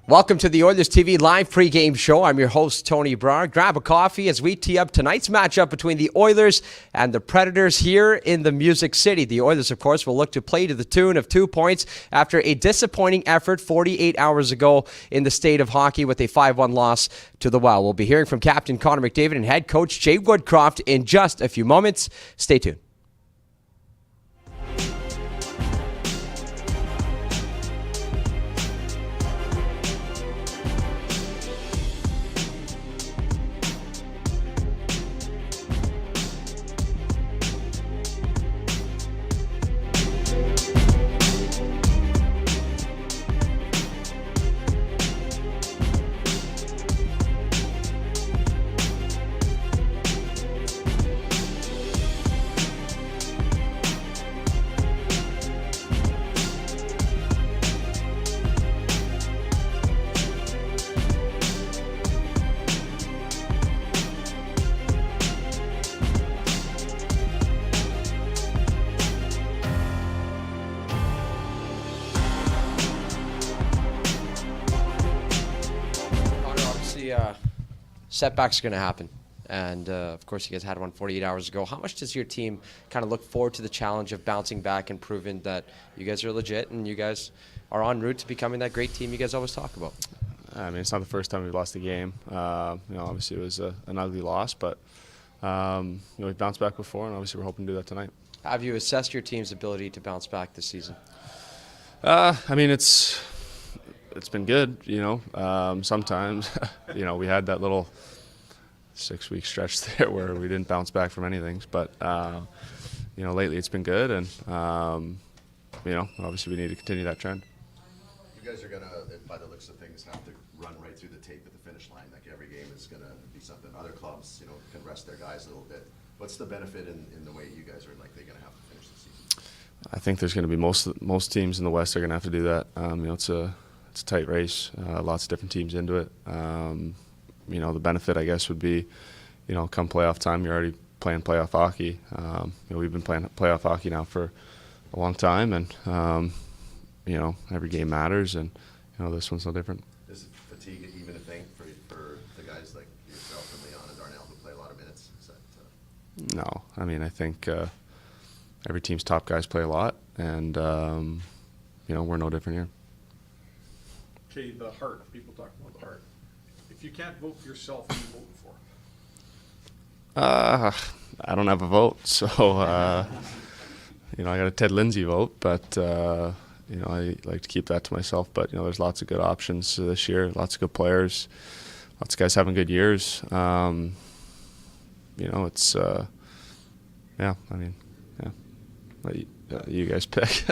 Welcome to the Oilers TV live pregame show. I'm your host, Tony Brar. Grab a coffee as we tee up tonight's matchup between the Oilers and the Predators here in the Music City. The Oilers, of course, will look to play to the tune of 2 points after a disappointing effort 48 hours ago in the state of hockey with a 5-1 loss to the Wild. We'll be hearing from Captain Connor McDavid and head coach Jay Woodcroft in just a few moments. Stay tuned. Setbacks are going to happen. And, of course, you guys had one 48 hours ago. How much does your team kind of look forward to the challenge of bouncing back and proving that you guys are legit and you guys are en route to becoming that great team you guys always talk about? I mean, it's not the first time we've lost a game. Obviously it was an ugly loss, but, we've bounced back before, and obviously we're hoping to do that tonight. Have you assessed your team's ability to bounce back this season? It's been good, sometimes, we had that little 6-week stretch there where we didn't bounce back from anything, but, lately it's been good, and, obviously we need to continue that trend. You guys are going to, by the looks of things, have to run right through the tape at the finish line. Like every game is going to be something. Other clubs, can rest their guys a little bit. What's the benefit in the way you guys are likely going to have to finish the season? I think there's going to be most teams in the West are going to have to do that. It's a tight race, lots of different teams into it. The benefit, I guess, would be, come playoff time, you're already playing playoff hockey. We've been playing playoff hockey now for a long time, and, every game matters, and, this one's no different. Is fatigue even a thing for the guys like yourself and Leon and Darnell who play a lot of minutes? No. I think every team's top guys play a lot, and, we're no different here. Okay, the heart. People talk about the heart. If you can't vote for yourself, who are you voting for? I don't have a vote, so I got a Ted Lindsay vote, but I like to keep that to myself. But there's lots of good options this year, lots of good players, lots of guys having good years. It's let you guys pick.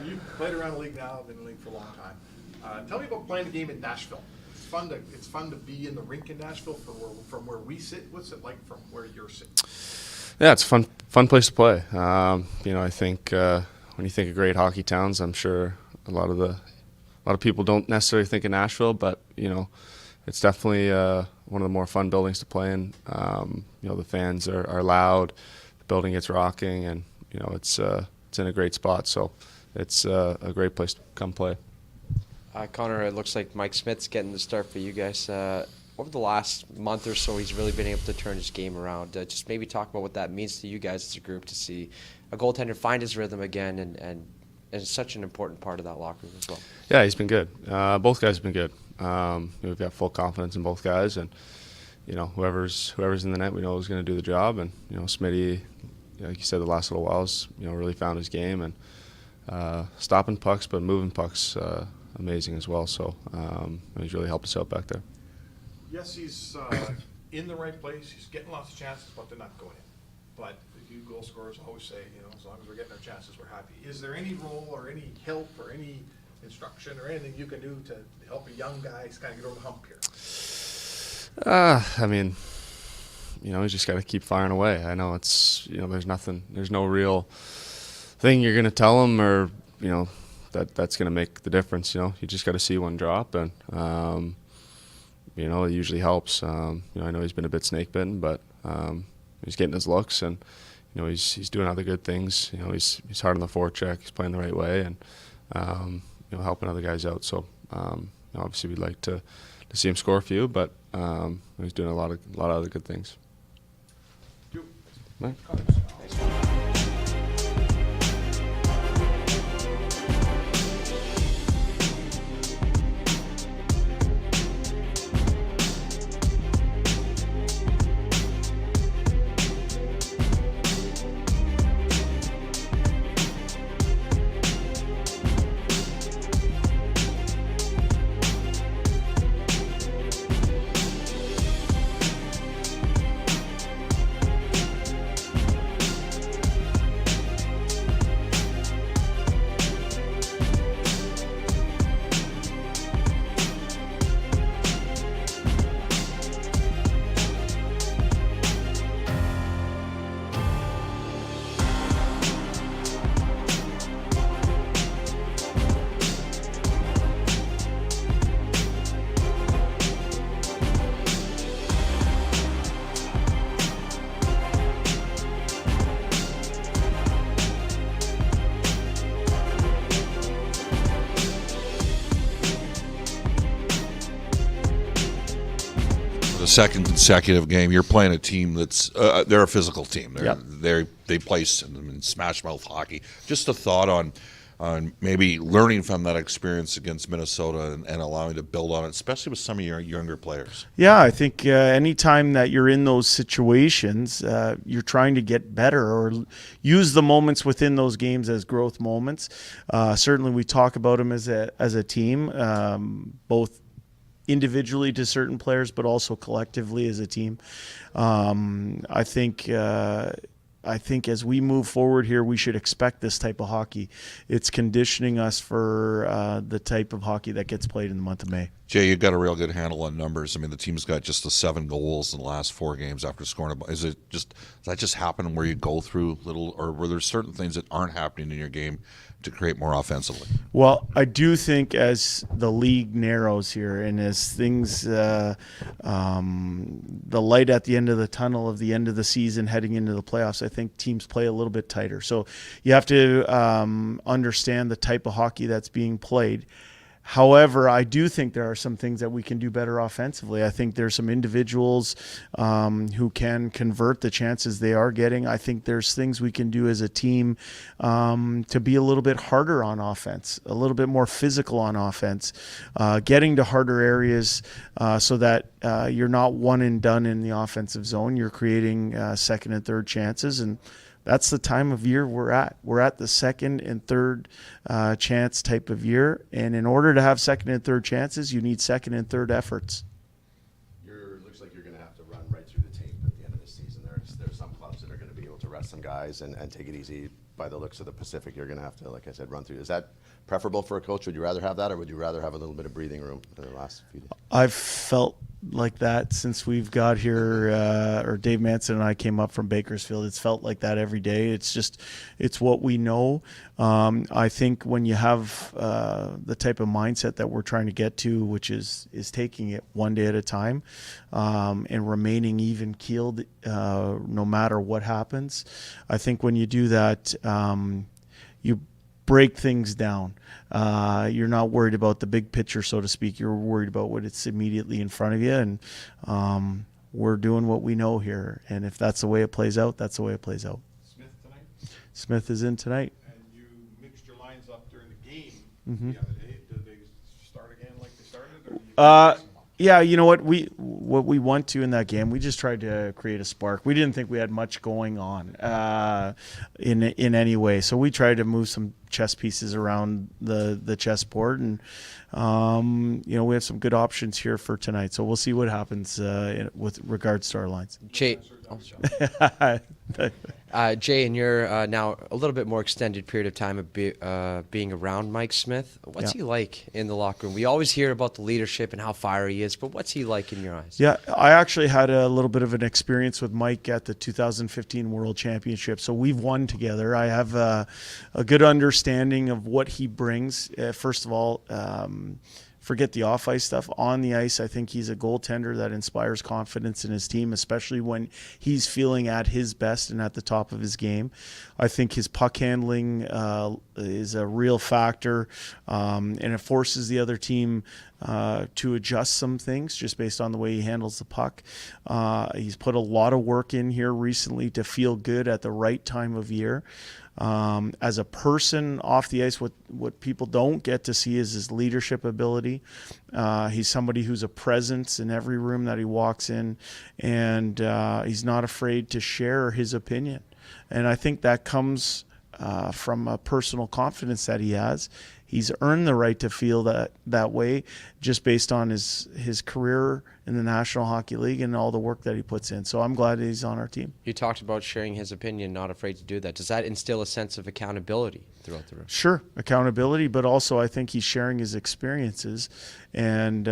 You've played around the league now, been in the league for a long time. Tell me about playing the game in Nashville. fun to be in the rink in Nashville from where we sit. What's it like from where you're sitting? Yeah, it's a fun place to play. I think when you think of great hockey towns, I'm sure a lot of people don't necessarily think of Nashville, but it's definitely one of the more fun buildings to play in. The fans are loud, the building gets rocking, and it's in a great spot. So it's a great place to come play. Connor, it looks like Mike Smith's getting the start for you guys. Over the last month or so, he's really been able to turn his game around. Just maybe talk about what that means to you guys as a group to see a goaltender find his rhythm again, and it's such an important part of that locker room as well. Yeah, he's been good. Both guys have been good. We've got full confidence in both guys, and whoever's in the net, we know is going to do the job. And Smitty, like you said, the last little whiles, really found his game, and stopping pucks but moving pucks, amazing as well. So he's really helped us out back there. Yes, he's in the right place. He's getting lots of chances, but they're not going in. But you goal scorers always say, as long as we're getting our chances, we're happy. Is there any role or any help or any instruction or anything you can do to help a young guy kind of get over the hump here? He's just got to keep firing away. I know there's no real thing you're going to tell him or, that's going to make the difference. You just got to see one drop, and, it usually helps. I know he's been a bit snake bitten, but he's getting his looks, and, he's doing other good things. He's hard on the forecheck, he's playing the right way, and, helping other guys out. So, obviously we'd like to see him score a few, but he's doing a lot of other good things. Right. Second consecutive game, you're playing a team that's they're a physical team. They play in smash mouth hockey. Just a thought on maybe learning from that experience against Minnesota and allowing to build on it, especially with some of your younger players. Yeah, I think anytime that you're in those situations, you're trying to get better or use the moments within those games as growth moments. Certainly, we talk about them as a team, both individually to certain players, but also collectively as a team. I think as we move forward here, we should expect this type of hockey. It's conditioning us for the type of hockey that gets played in the month of May. Jay, you've got a real good handle on numbers. I mean, the team's got just the 7 goals in the last 4 games after scoring. Does that just happen where you go through little, or were there certain things that aren't happening in your game to create more offensively? Well, I do think as the league narrows here and as things, the light at the end of the tunnel of the end of the season heading into the playoffs, I think teams play a little bit tighter. So you have to understand the type of hockey that's being played. However, I do think there are some things that we can do better offensively. I think there's some individuals who can convert the chances they are getting. I think there's things we can do as a team to be a little bit harder on offense, a little bit more physical on offense, getting to harder areas so that you're not one and done in the offensive zone. You're creating second and third chances, and that's the time of year we're at. We're at the second and third chance type of year. And in order to have second and third chances, you need second and third efforts. Looks like you're going to have to run right through the tape at the end of the season. There's some clubs that are going to be able to rest some guys and take it easy. By the looks of the Pacific, you're going to have to, like I said, run through. Is that preferable for a coach? Would you rather have that, or would you rather have a little bit of breathing room in the last few days? I've felt like that since we've got here, or Dave Manson and I came up from Bakersfield. It's felt like that every day. It's what we know. I think when you have the type of mindset that we're trying to get to, which is taking it one day at a time, and remaining even keeled no matter what happens. I think when you do that, you break things down. You're not worried about the big picture, so to speak. You're worried about what it's immediately in front of you, and we're doing what we know here. And if that's the way it plays out, that's the way it plays out. Smith tonight? Smith is in tonight. And you mixed your lines up during the game Mm-hmm. the other day. Did they start again like they started? Or you mix them up? Yeah, you know what we want to in that game, we just tried to create a spark. We didn't think we had much going on in any way, so we tried to move some chess pieces around the chessboard, and we have some good options here for tonight. So we'll see what happens with regards to our lines. Jay, Jay, in your now a little bit more extended period of time of being around Mike Smith, what's he like in the locker room? We always hear about the leadership and how fiery he is, but what's he like in your eyes? Yeah, I actually had a little bit of an experience with Mike at the 2015 World Championship. So we've won together. I have a good understanding of what he brings. First of all, forget the off-ice stuff. On the ice, I think he's a goaltender that inspires confidence in his team, especially when he's feeling at his best and at the top of his game. I think his puck handling is a real factor, and it forces the other team to adjust some things just based on the way he handles the puck. He's put a lot of work in here recently to feel good at the right time of year. As a person off the ice, what people don't get to see is his leadership ability. He's somebody who's a presence in every room that he walks in, and he's not afraid to share his opinion. And I think that comes from a personal confidence that he has. He's earned the right to feel that way just based on his career in the National Hockey League and all the work that he puts in. So I'm glad that he's on our team. You talked about sharing his opinion, not afraid to do that. Does that instill a sense of accountability throughout the room? Sure, accountability, but also I think he's sharing his experiences. And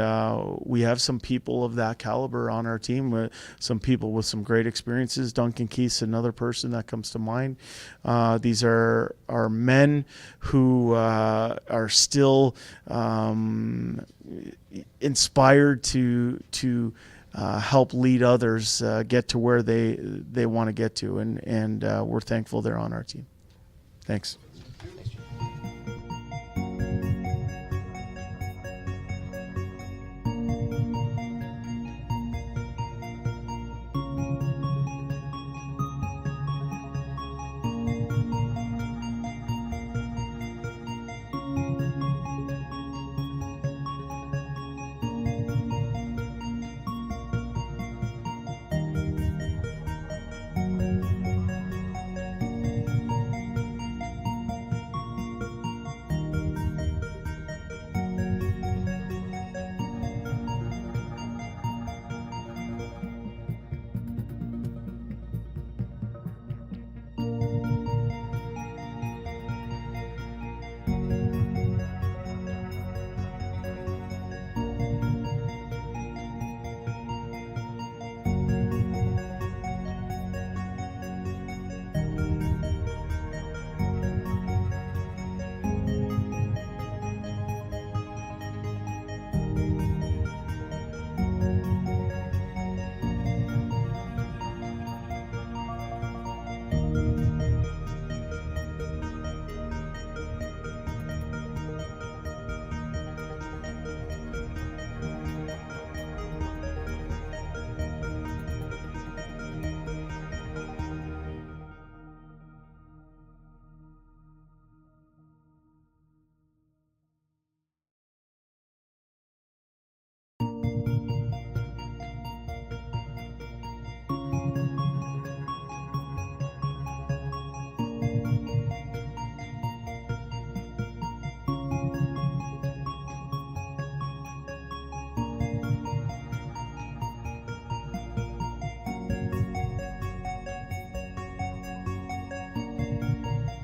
we have some people of that caliber on our team, some people with some great experiences. Duncan Keith's another person that comes to mind. These are men who are still inspired to help lead others get to where they want to get to, and we're thankful they're on our team. Thanks. Thanks,